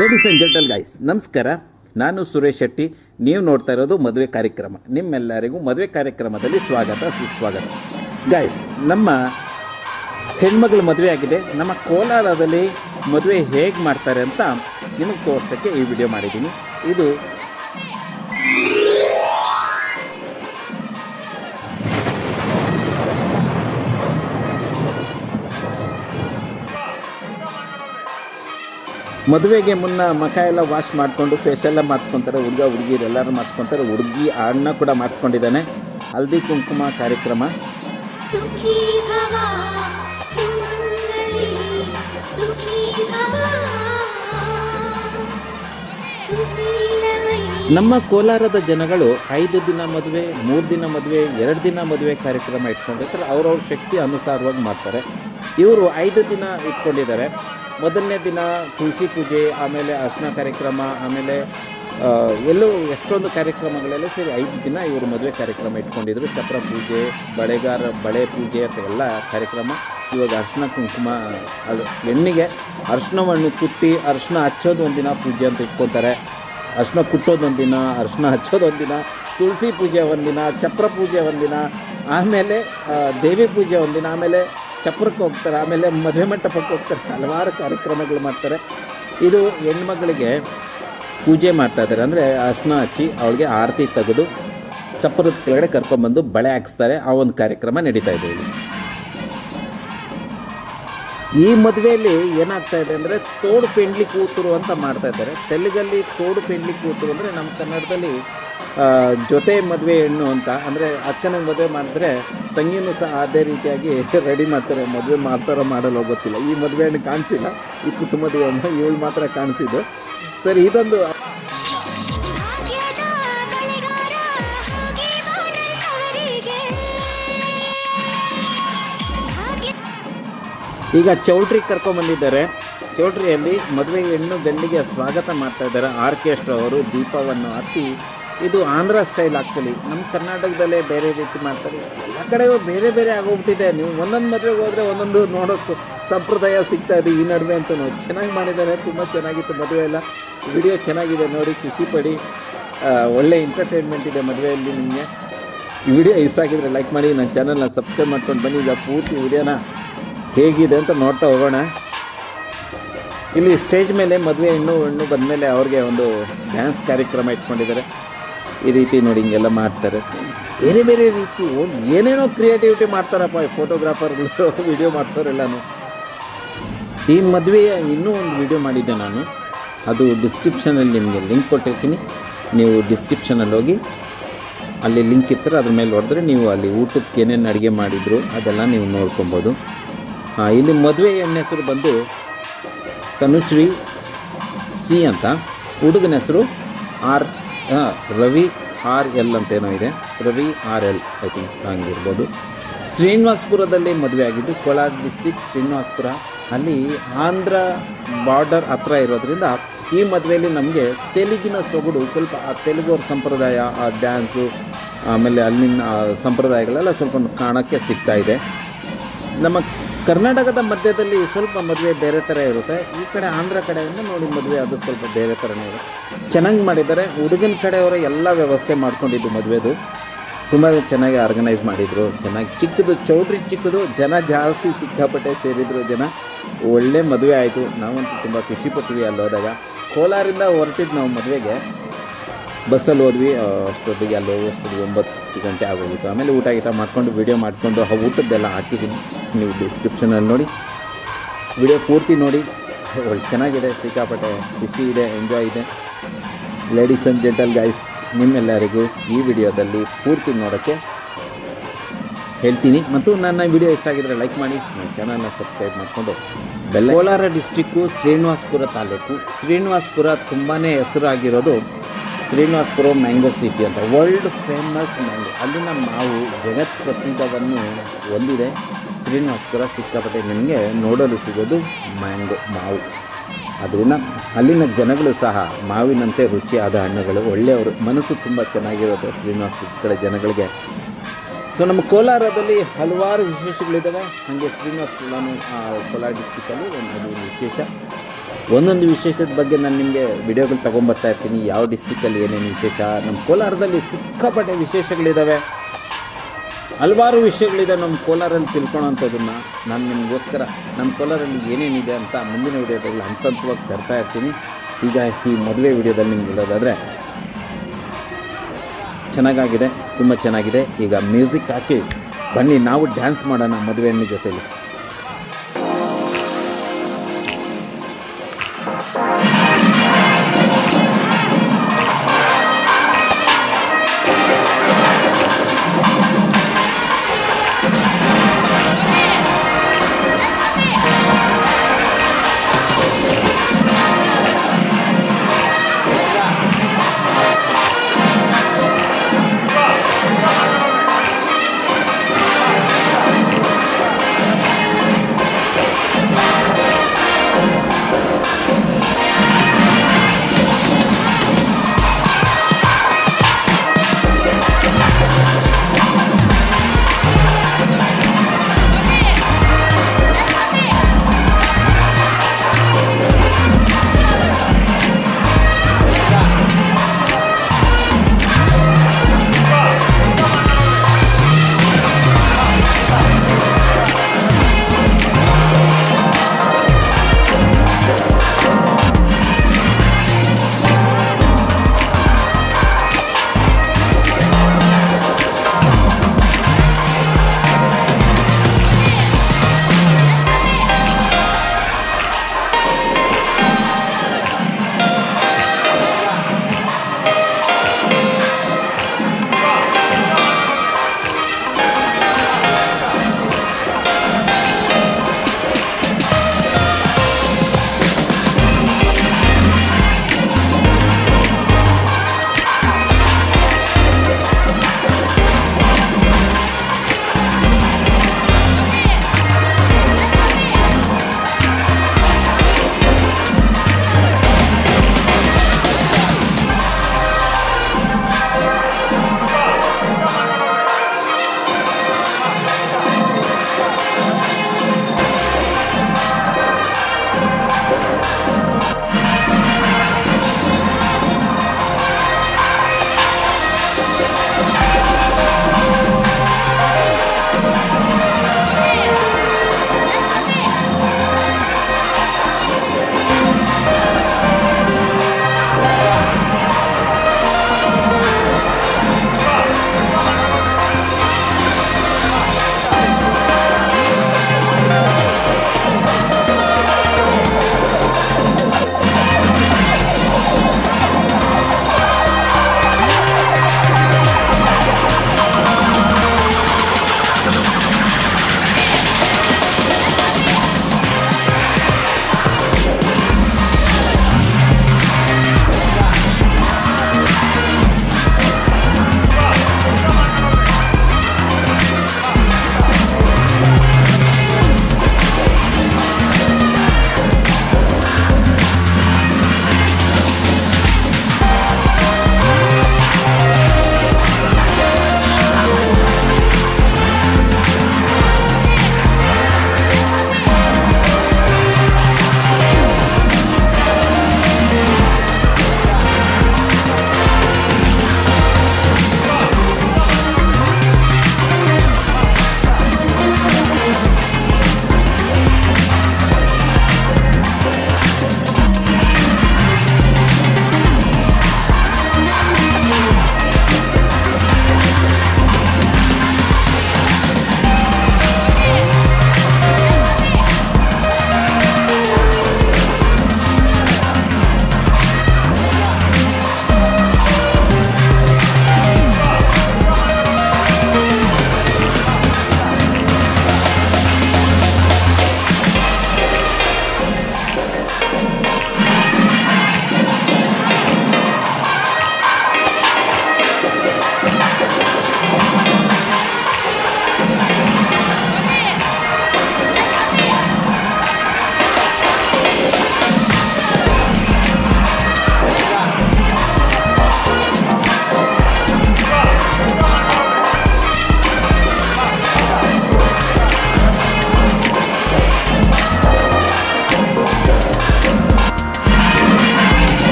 Ladies and gentle guys, ನಮಸ್ಕಾರ. ನಾನು ಸುರೇಶ್ ಶೆಟ್ಟಿ. ನೀವು ನೋಡ್ತಾ ಇರೋದು ಮದುವೆ ಕಾರ್ಯಕ್ರಮ. ನಿಮ್ಮೆಲ್ಲರಿಗೂ ಮದುವೆ ಕಾರ್ಯಕ್ರಮದಲ್ಲಿ ಸ್ವಾಗತ ಸುಸ್ವಾಗತ. ಗೈಸ್, ನಮ್ಮ ಹೆಣ್ಮಗಳ ಮದುವೆ ಆಗಿದೆ. ನಮ್ಮ ಕೋಲಾರದಲ್ಲಿ ಮದುವೆ ಹೇಗೆ ಮಾಡ್ತಾರೆ ಅಂತ ನಿಮಗೆ ತೋರ್ಸೋಕ್ಕೆ ಈ ವಿಡಿಯೋ ಮಾಡಿದ್ದೀನಿ. ಇದು ಮದುವೆಗೆ ಮುನ್ನ ಮಖ ಎಲ್ಲ ವಾಶ್ ಮಾಡಿಕೊಂಡು ಫೇಶೆಲ್ಲ ಮಾಡಿಸ್ಕೊತಾರೆ. ಹುಡುಗಿರು ಎಲ್ಲರೂ ಮಾಡಿಸ್ಕೊತಾರೆ. ಹುಡುಗಿ ಅಣ್ಣ ಕೂಡ ಮಾಡಿಸ್ಕೊಂಡಿದ್ದಾನೆ. ಹಲ್ದಿ ಕುಂಕುಮ ಕಾರ್ಯಕ್ರಮ. ನಮ್ಮ ಕೋಲಾರದ ಜನಗಳು 5 ದಿನ ಮದುವೆ, 3 ದಿನ ಮದುವೆ, 2 ದಿನ ಮದುವೆ ಕಾರ್ಯಕ್ರಮ ಇಟ್ಕೊಂಡಿರ್ತಾರೆ. ಅವ್ರವ್ರ ಶಕ್ತಿ ಅನುಸಾರವಾಗಿ ಮಾಡ್ತಾರೆ. ಇವರು 5 ದಿನ ಇಟ್ಕೊಂಡಿದ್ದಾರೆ. ಮೊದಲನೇ ದಿನ ತುಳಸಿ ಪೂಜೆ, ಆಮೇಲೆ ಅರ್ಶಿನ ಕಾರ್ಯಕ್ರಮ, ಆಮೇಲೆ ಎಷ್ಟೊಂದು ಕಾರ್ಯಕ್ರಮಗಳೆಲ್ಲ ಸೇರಿ 5 ದಿನ ಇವರು ಮದುವೆ ಕಾರ್ಯಕ್ರಮ ಇಟ್ಕೊಂಡಿದ್ರು. ಚಪ್ರ ಪೂಜೆ, ಬಳೆ ಪೂಜೆ ಅಂತ ಎಲ್ಲ ಕಾರ್ಯಕ್ರಮ. ಇವಾಗ ಅರ್ಶಿನ ಕುಂಕುಮ, ಅದು ಹೆಣ್ಣಿಗೆ ಅರ್ಶಿನವನ್ನು ಕುಟ್ಟಿ ಅರ್ಶಿನ ಹಚ್ಚೋದು ಒಂದಿನ ಪೂಜೆ ಅಂತ ಇಟ್ಕೊತಾರೆ. ಅರ್ಶಿನ ಕುಟ್ಟೋದು ಒಂದಿನ, ಅರ್ಶಿನ ಹಚ್ಚೋದು ಒಂದಿನ, ತುಳಸಿ ಪೂಜೆ ಒಂದಿನ, ಚಪ್ರ ಪೂಜೆ ಒಂದಿನ, ಆಮೇಲೆ ದೇವಿ ಪೂಜೆ ಒಂದಿನ, ಆಮೇಲೆ ಚಪ್ರಕ್ಕೆ ಹೋಗ್ತಾರೆ, ಆಮೇಲೆ ಮದುವೆ ಮಂಟಪಕ್ಕೆ ಹೋಗ್ತಾರೆ. ಹಲವಾರು ಕಾರ್ಯಕ್ರಮಗಳು ಮಾಡ್ತಾರೆ. ಇದು ಹೆಣ್ಮಗಳಿಗೆ ಪೂಜೆ ಮಾಡ್ತಾಯಿದ್ದಾರೆ. ಅಂದರೆ ಅರ್ಶಿನ ಹಚ್ಚಿ ಅವಳಿಗೆ ಆರತಿ ತೆಗೆದು ಚಪ್ರದ ಕೆಳಗಡೆ ಕರ್ಕೊಂಡ್ಬಂದು ಬಳೆ ಹಾಕಿಸ್ತಾರೆ. ಆ ಒಂದು ಕಾರ್ಯಕ್ರಮ ನಡೀತಾ ಇದೆ ಇಲ್ಲಿ. ಈ ಮದುವೆಯಲ್ಲಿ ಏನಾಗ್ತಾ ಇದೆ ಅಂದರೆ ತೋಡು ಪೆಂಡ್ಲಿ ಕೂತರು ಅಂತ ಮಾಡ್ತಾ ಇದ್ದಾರೆ. ತೆಲುಗಲ್ಲಿ ತೋಡು ಪೆಂಡ್ಲಿ ಕೂತರು ಅಂದರೆ ನಮ್ಮ ಕನ್ನಡದಲ್ಲಿ ಜೊತೆ ಮದುವೆ ಹೆಣ್ಣು ಅಂತ. ಅಂದರೆ ಅಕ್ಕನ ಮದುವೆ ಮಾಡಿದ್ರೆ ತಂಗಿನೂ ಸಹ ಅದೇ ರೀತಿಯಾಗಿ ರೆಡಿ ಮಾಡ್ತಾರೆ. ಮದುವೆ ಮಾಡ್ತಾರೋ ಮಾಡಲು ಗೊತ್ತಿಲ್ಲ. ಈ ಮದುವೆ ಹೆಣ್ಣು ಕಾಣಿಸಿಲ್ಲ, ಈ ಕುಟುಂಬದ ಹೆಣ್ಣು ಇವಳು ಮಾತ್ರ ಕಾಣಿಸಿದ್ದು. ಸರಿ, ಇದೊಂದು ಈಗ ಚೌಲ್ಟ್ರಿ ಕರ್ಕೊಂಬಂದಿದ್ದಾರೆ. ಚೌಲ್ಟ್ರಿಯಲ್ಲಿ ಮದುವೆ ಹೆಣ್ಣು ಗಂಡಿಗೆ ಸ್ವಾಗತ ಮಾಡ್ತಾ ಇದ್ದಾರೆ. ಆರ್ಕೆಸ್ಟ್ರಾ ಅವರು ದೀಪವನ್ನು ಹತ್ತಿ. ಇದು ಆಂಧ್ರ ಸ್ಟೈಲ್. ಆ್ಯಕ್ಚುಲಿ ನಮ್ಮ ಕರ್ನಾಟಕದಲ್ಲೇ ಬೇರೆ ರೀತಿ ಮಾಡ್ತಾರೆ. ಎಲ್ಲ ಕಡೆ ಬೇರೆ ಬೇರೆ ಆಗೋಗ್ಬಿಟ್ಟಿದೆ. ನೀವು ಒಂದೊಂದು ಮದುವೆಗೆ ಹೋದರೆ ಒಂದೊಂದು ನೋಡೋಕ್ಕೆ ಸಂಪ್ರದಾಯ ಸಿಗ್ತಾ ಇದೆ ಈ ನಡುವೆ ಅಂತ. ಚೆನ್ನಾಗಿ ಮಾಡಿದ್ದಾರೆ, ತುಂಬ ಚೆನ್ನಾಗಿತ್ತು ಮದುವೆ ಎಲ್ಲ. ವಿಡಿಯೋ ಚೆನ್ನಾಗಿದೆ, ನೋಡಿ ಖುಷಿ ಪಡಿ. ಒಳ್ಳೆ ಎಂಟರ್ಟೈನ್ಮೆಂಟ್ ಇದೆ ಮದುವೆಯಲ್ಲಿ. ನಿಮಗೆ ಈ ವಿಡಿಯೋ ಇಷ್ಟ ಆಗಿದ್ರೆ ಲೈಕ್ ಮಾಡಿ, ನನ್ನ ಚಾನಲ್ನ ಸಬ್ಸ್ಕ್ರೈಬ್ ಮಾಡ್ಕೊಂಡು ಬನ್ನಿ. ಈಗ ಪೂರ್ತಿ ವಿಡಿಯೋನ ಹೇಗಿದೆ ಅಂತ ನೋಡ್ತಾ ಹೋಗೋಣ. ಇಲ್ಲಿ ಸ್ಟೇಜ್ ಮೇಲೆ ಮದುವೆ ಹೆಣ್ಣು ಬಂದಮೇಲೆ ಅವ್ರಿಗೆ ಒಂದು ಡ್ಯಾನ್ಸ್ ಕಾರ್ಯಕ್ರಮ ಇಟ್ಕೊಂಡಿದ್ದಾರೆ. ಈ ರೀತಿ ನೋಡಿ ಹಿಂಗೆಲ್ಲ ಮಾಡ್ತಾರೆ. ಬೇರೆ ಬೇರೆ ರೀತಿ ಏನೇನೋ ಕ್ರಿಯೇಟಿವಿಟಿ ಮಾಡ್ತಾರಪ್ಪ ಫೋಟೋಗ್ರಾಫರ್ಗಳು, ವಿಡಿಯೋ ಮಾಡಿಸೋರೆಲ್ಲನೂ. ಈ ಮದುವೆಯ ಇನ್ನೂ ಒಂದು ವಿಡಿಯೋ ಮಾಡಿದ್ದೆ ನಾನು. ಅದು ಡಿಸ್ಕ್ರಿಪ್ಷನಲ್ಲಿ ನಿಮಗೆ ಲಿಂಕ್ ಕೊಟ್ಟಿರ್ತೀನಿ. ನೀವು ಡಿಸ್ಕ್ರಿಪ್ಷನಲ್ಲಿ ಹೋಗಿ ಅಲ್ಲಿ ಲಿಂಕ್ ಇರ್ತಾರೆ, ಅದ್ರ ಮೇಲೆ ಹೊಡೆದ್ರೆ ನೀವು ಅಲ್ಲಿ ಊಟಕ್ಕೆ ಏನೇನು ಅಡುಗೆ ಮಾಡಿದ್ರು ಅದೆಲ್ಲ ನೀವು ನೋಡ್ಕೊಬೋದು. ಇಲ್ಲಿ ಮದುವೆ ಹೆಣ್ಣು ಹೆಸರು ಬಂದು ತನುಶ್ರೀ ಸಿ ಅಂತ. ಹುಡುಗನ ಹೆಸರು ರವಿ RL ಅಂತೇನೋ ಇದೆ. ರವಿ RL ಐ ಥಿಂಕ್ ಹಂಗಿರ್ಬೋದು. ಶ್ರೀನಿವಾಸಪುರದಲ್ಲಿ ಮದುವೆ ಆಗಿದ್ದು. ಕೋಲಾರ ಡಿಸ್ಟಿಕ್ ಶ್ರೀನಿವಾಸಪುರ. ಅಲ್ಲಿ ಆಂಧ್ರ ಬಾರ್ಡರ್ ಹತ್ರ ಇರೋದ್ರಿಂದ ಈ ಮದುವೆಯಲ್ಲಿ ನಮಗೆ ತೆಲುಗಿನ ಸೊಗಡು ಸ್ವಲ್ಪ, ಆ ತೆಲುಗು ಸಂಪ್ರದಾಯ, ಆ ಡ್ಯಾನ್ಸು, ಆಮೇಲೆ ಅಲ್ಲಿನ ಸಂಪ್ರದಾಯಗಳೆಲ್ಲ ಸ್ವಲ್ಪ ಕಾಣೋಕ್ಕೆ ಸಿಗ್ತಾ ಇದೆ. ನಮ್ಮ ಕರ್ನಾಟಕದ ಮಧ್ಯದಲ್ಲಿ ಸ್ವಲ್ಪ ಮದುವೆ ಬೇರೆ ಥರ ಇರುತ್ತೆ. ಈ ಕಡೆ ಆಂಧ್ರ ಕಡೆಯಿಂದ ನೋಡಿ ಮದುವೆ ಅದು ಸ್ವಲ್ಪ ಬೇರೆ ಥರನೇ ಇದೆ. ಚೆನ್ನಾಗಿ ಮಾಡಿದ್ದಾರೆ. ಹುಡುಗನ ಕಡೆಯವರ ಎಲ್ಲ ವ್ಯವಸ್ಥೆ ಮಾಡ್ಕೊಂಡಿದ್ದು ಮದುವೆದು. ತುಂಬ ಚೆನ್ನಾಗಿ ಆರ್ಗನೈಸ್ ಮಾಡಿದರು. ಚೆನ್ನಾಗಿ ಚಿಕ್ಕದು ಚೌಟ್ರಿ, ಚಿಕ್ಕದು, ಜನ ಜಾಸ್ತಿ ಸಿಕ್ಕಾಪಟ್ಟೆ ಸೇರಿದ್ರು ಜನ. ಒಳ್ಳೆ ಮದುವೆ ಆಯಿತು. ನಾವಂತೂ ತುಂಬ ಖುಷಿಪಟ್ವಿ ಅಲ್ಲಿ ಹೋದಾಗ. ಕೋಲಾರಿಂದ ಹೊರಟಿದ್ದು ನಾವು ಮದುವೆಗೆ. ಬಸ್ಸಲ್ಲಿ ಹೋದ್ವಿ. ಅಷ್ಟೊತ್ತಿಗೆ ಅಲ್ಲಿ ಹೋಗೋಷ್ಟೊತ್ತಿಗೆ 9 ಗಂಟೆ ಆಗೋಗಿತ್ತು. ಆಮೇಲೆ ಊಟ ಮಾಡ್ಕೊಂಡು ವಿಡಿಯೋ ಮಾಡಿಕೊಂಡು ಆ ಊಟದ್ದೆಲ್ಲ ಹಾಕಿದ್ದೀನಿ. ನೀವು ಡಿಸ್ಕ್ರಿಪ್ಷನಲ್ಲಿ ನೋಡಿ, ವಿಡಿಯೋ ಪೂರ್ತಿ ನೋಡಿ. ಒಳ್ಳೆ ಚೆನ್ನಾಗಿದೆ, ಸಿಕ್ಕಾಪಟ್ಟೆ ಖುಷಿ ಇದೆ, ಎಂಜಾಯ್ ಇದೆ. ಲೇಡೀಸ್ ಆ್ಯಂಡ್ ಜೆಂಟಲ್ ಗೈಸ್, ನಿಮ್ಮೆಲ್ಲರಿಗೂ ಈ ವಿಡಿಯೋದಲ್ಲಿ ಪೂರ್ತಿ ನೋಡೋಕ್ಕೆ ಹೇಳ್ತೀನಿ. ಮತ್ತು ನನ್ನ ವಿಡಿಯೋ ಇಷ್ಟ ಆಗಿದ್ರೆ ಲೈಕ್ ಮಾಡಿ, ನನ್ನ ಚಾನಲ್ನ ಸಬ್ಸ್ಕ್ರೈಬ್ ಮಾಡಿಕೊಂಡು ಬೆಲ್ಲ. ಕೋಲಾರ ಡಿಸ್ಟಿಕ್ಕು ಶ್ರೀನಿವಾಸಪುರ ತಾಲೂಕು. ಶ್ರೀನಿವಾಸಪುರ ತುಂಬಾ ಹೆಸರಾಗಿರೋದು ಶ್ರೀನಿವಾಸಪುರ ಮ್ಯಾಂಗೋ ಸಿಟಿ ಅಂತ. World famous mango. ಅಲ್ಲಿನ ಮಾವು ಜಗತ್ ಪ್ರಸಿದ್ಧವನ್ನು ಹೊಂದಿದೆ. ಶ್ರೀನಿವಾಸಪುರ ಸಿಕ್ಕಾಪಟ್ಟೆ ನಿಮಗೆ ನೋಡಲು ಸಿಗೋದು ಮಾವು. ಅದರಿಂದ ಅಲ್ಲಿನ ಜನಗಳು ಸಹ ಮಾವಿನಂತೆ ರುಚಿಯಾದ ಹಣ್ಣುಗಳು, ಒಳ್ಳೆಯವರು, ಮನಸ್ಸು ತುಂಬ ಚೆನ್ನಾಗಿರೋದು ಶ್ರೀನಿವಾಸಪುರ ಕಡೆ ಜನಗಳಿಗೆ. ಸೊ ನಮ್ಮ ಕೋಲಾರದಲ್ಲಿ ಹಲವಾರು ವಿಶೇಷಗಳಿದ್ದಾವೆ. ಹಾಗೆ ಶ್ರೀನಿವಾಸಪುರನೂ ಕೋಲಾರ ಡಿಸ್ಟಿಕಲ್ಲಿ ಒಂದು ವಿಶೇಷ. ಒಂದೊಂದು ವಿಶೇಷದ ಬಗ್ಗೆ ನಾನು ನಿಮಗೆ ವಿಡಿಯೋಗಳು ತೊಗೊಂಬರ್ತಾ ಇರ್ತೀನಿ. ಯಾವ ಡಿಸ್ಟಿಕಲ್ಲಿ ಏನೇನು ವಿಶೇಷ, ನಮ್ಮ ಕೋಲಾರದಲ್ಲಿ ಸಿಕ್ಕಾಪಟ್ಟೆ ವಿಶೇಷಗಳಿದ್ದಾವೆ, ಹಲವಾರು ವಿಷಯಗಳಿದೆ ನಮ್ಮ ಕೋಲಾರಲ್ಲಿ ತಿಳ್ಕೊಳ್ಳೋಂಥದ್ದನ್ನು ನಾನು ನಿಮಗೋಸ್ಕರ ನಮ್ಮ ಕೋಲಾರಲ್ಲಿ ಏನೇನಿದೆ ಅಂತ ಮುಂದಿನ ವಿಡಿಯೋದಲ್ಲಿ ಹಂತವಾಗಿ ತರ್ತಾ ಇರ್ತೀನಿ. ಈಗ ಈ ಮದುವೆ ವಿಡಿಯೋದಲ್ಲಿ ನಿಮ್ಗೆ ಹೇಳೋದಾದರೆ ಚೆನ್ನಾಗಿದೆ, ತುಂಬ ಚೆನ್ನಾಗಿದೆ. ಈಗ ಮ್ಯೂಸಿಕ್ ಹಾಕಿ ಬನ್ನಿ ನಾವು ಡ್ಯಾನ್ಸ್ ಮಾಡೋಣ ಮದುವೆ ಹೆಣ್ಣಿನ ಜೊತೆಲಿ.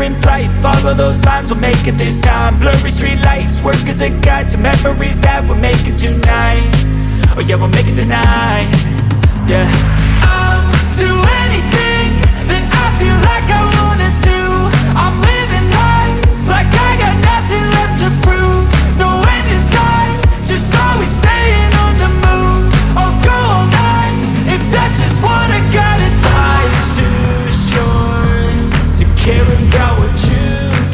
we're in flight. Follow those lines, we'll make it this time. Blurry street lights, work as a guide to memories that we're making tonight. Oh yeah, we'll make it tonight. Yeah, I'll do anything that I feel like I wanna do. I'm living life like I got nothing left to prove. No end in sight, just always staying on the move. I'll go all night if that's just what I gotta do. Life's too short to care about what you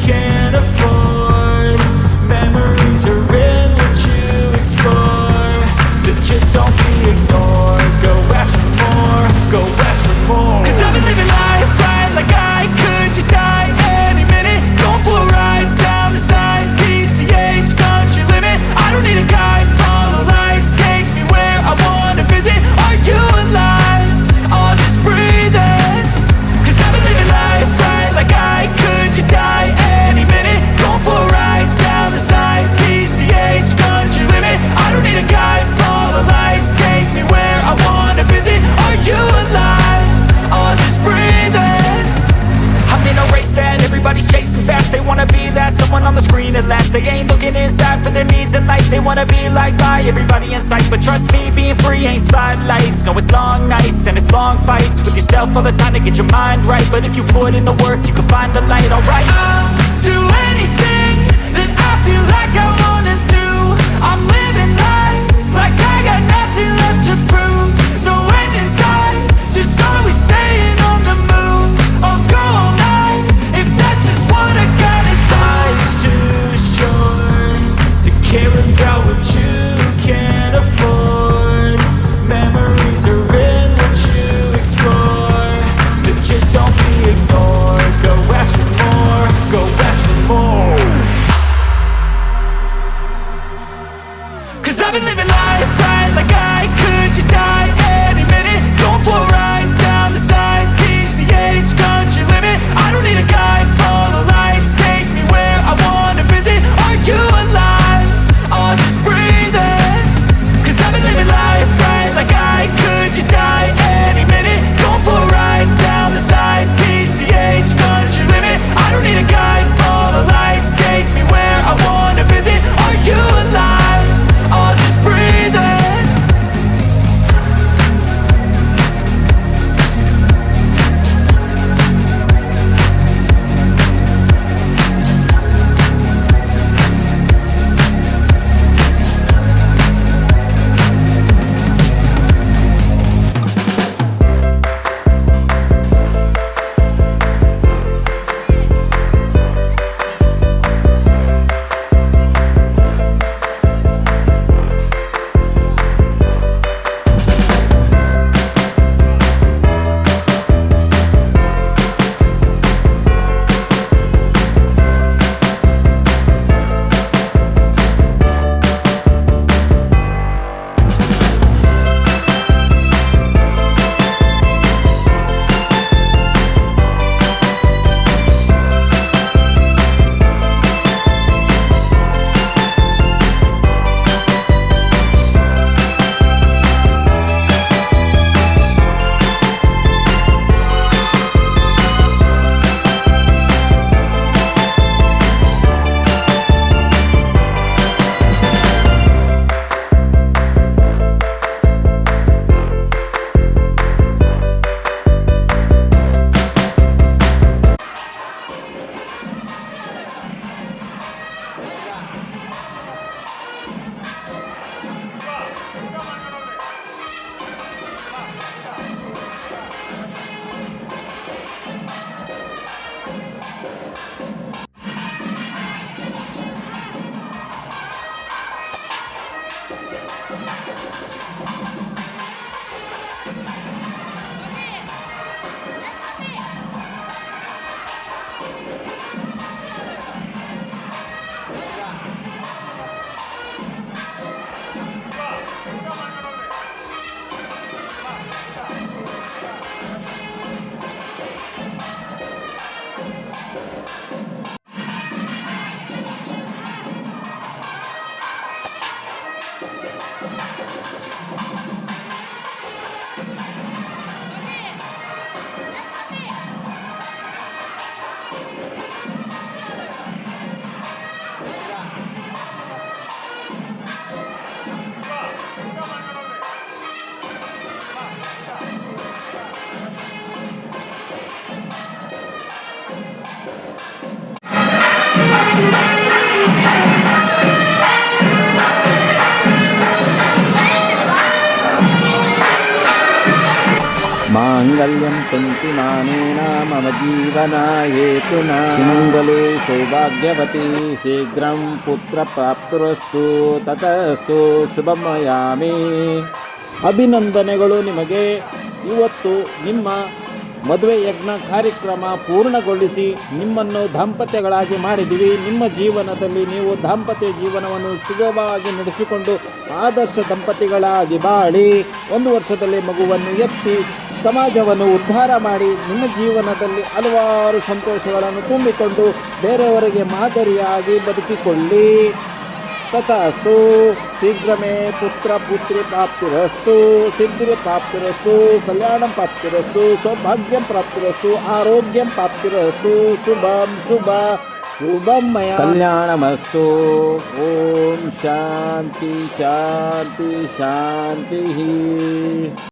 can't afford. Memories are in what you explore, so just don't be ignored. Go ask for more, go ask for more. 'Cause I've been living life right like I could just die any minute. Going for a ride down the side, PCH country limit. I don't need a guide, follow lights, take me where I wanna visit. Are you alive? I'll just breathe in. 'Cause I've been living life right like I could just die any minute. Going for a ride down the side, PCH country limit. I don't need a guide, follow lights, take me where I wanna visit. Are you alive? I'll just breathe in. I'm in a race that everybody's chasing fast. They wanna be that someone on the screen at last. They ain't looking inside for their needs in life. They wanna be liked by everybody in sight. But trust me, being free ain't spotlights. No, it's long nights and it's long fights with yourself all the time to get your mind right. But if you put in the work, you can find the light, alright? I'll do anything that I feel like I wanna do. I'm living life like I got nothing left to prove. No end in sight, just always staying on the move. I'll go all night if that's just what I gotta do. Life's too short to care about what you can't afford. Memories are in what you explore, so just don't be ignored. Go ask for more, go ask for more. ಮಾಂಗಲ್ಯಂ ತಂತುನಾನೇನ ಮಮ ಜೀವನ ಹೇತುನಾ ಸುಮಂಗಲೇ ಸೌಭಾಗ್ಯವತಿ ಶೀಘ್ರಂ ಪುತ್ರ ಪ್ರಾಪ್ತುರಸ್ತು ತತಸ್ತು ಶುಭಮಯಾಮಿ. ಅಭಿನಂದನೆಗಳು ನಿಮಗೆ. ಇವತ್ತು ನಿಮ್ಮ ಮದುವೆ ಯಜ್ಞ ಕಾರ್ಯಕ್ರಮ ಪೂರ್ಣಗೊಳಿಸಿ ನಿಮ್ಮನ್ನು ದಾಂಪತ್ಯಗಳಾಗಿ ಮಾಡಿದ್ದೀವಿ. ನಿಮ್ಮ ಜೀವನದಲ್ಲಿ ನೀವು ದಾಂಪತ್ಯ ಜೀವನವನ್ನು ಸುಗಮವಾಗಿ ನಡೆಸಿಕೊಂಡು ಆದರ್ಶ ದಂಪತಿಗಳಾಗಿ ಬಾಳಿ 1 ವರ್ಷದಲ್ಲಿ ಮಗುವನ್ನು ಎತ್ತಿ ಸಮಾಜವನ್ನು ಉದ್ಧಾರ ಮಾಡಿ ನಿಮ್ಮ ಜೀವನದಲ್ಲಿ ಹಲವಾರು ಸಂತೋಷಗಳನ್ನು ತುಂಬಿಕೊಂಡು ಬೇರೆಯವರಿಗೆ ಮಾದರಿಯಾಗಿ ಬದುಕಿಕೊಳ್ಳಿ. ತಥಾಸ್ತು. ಶೀಘ್ರಮೇ ಪುತ್ರ ಪುತ್ರಿ ಪ್ರಾಪ್ತಿರಸ್ತು, ಸಿದ್ಧಿ ಪ್ರಾಪ್ತಿರಸ್ತು, ಕಲ್ಯಾಣಂ ಪ್ರಾಪ್ತಿರಸ್ತು, ಸೌಭಾಗ್ಯಂ ಪ್ರಾಪ್ತಿರಸ್ತು, ಆರೋಗ್ಯಂ ಪ್ರಾಪ್ತಿರಸ್ತು, ಶುಭಂ ಶುಭ ಶುಭಮಯ ಕಲ್ಯಾಣಮಸ್ತು. ಓಂ ಶಾಂತಿ ಶಾಂತಿ ಶಾಂತಿ.